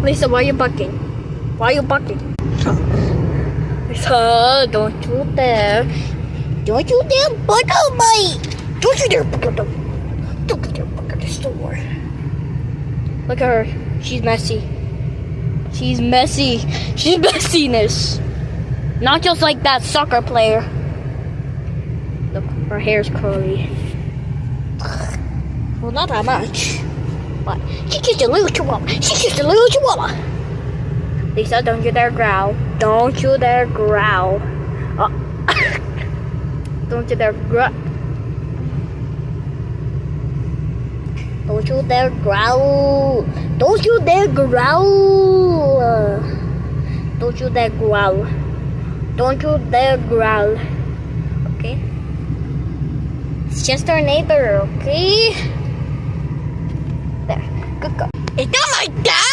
Lisa, why are you bucking? Why are you bucking? Lisa, don't you dare. Don't you dare buck out my. Don't you dare buck out the. Don't you dare buck out the store. Look at her. She's messy. She's messy. She's messiness. Not just like that soccer player. Look, her hair's curly. Well, not that much. But she's just a little chihuahua. She's just a little chihuahua. Lisa, don't you dare growl. Don't you dare growl. Don't you dare growl. Don't you dare growl. Don't you dare growl. Don't you dare growl. Don't you dare growl. Okay? It's just our neighbor, okay? There. Good girl. Is that my dad?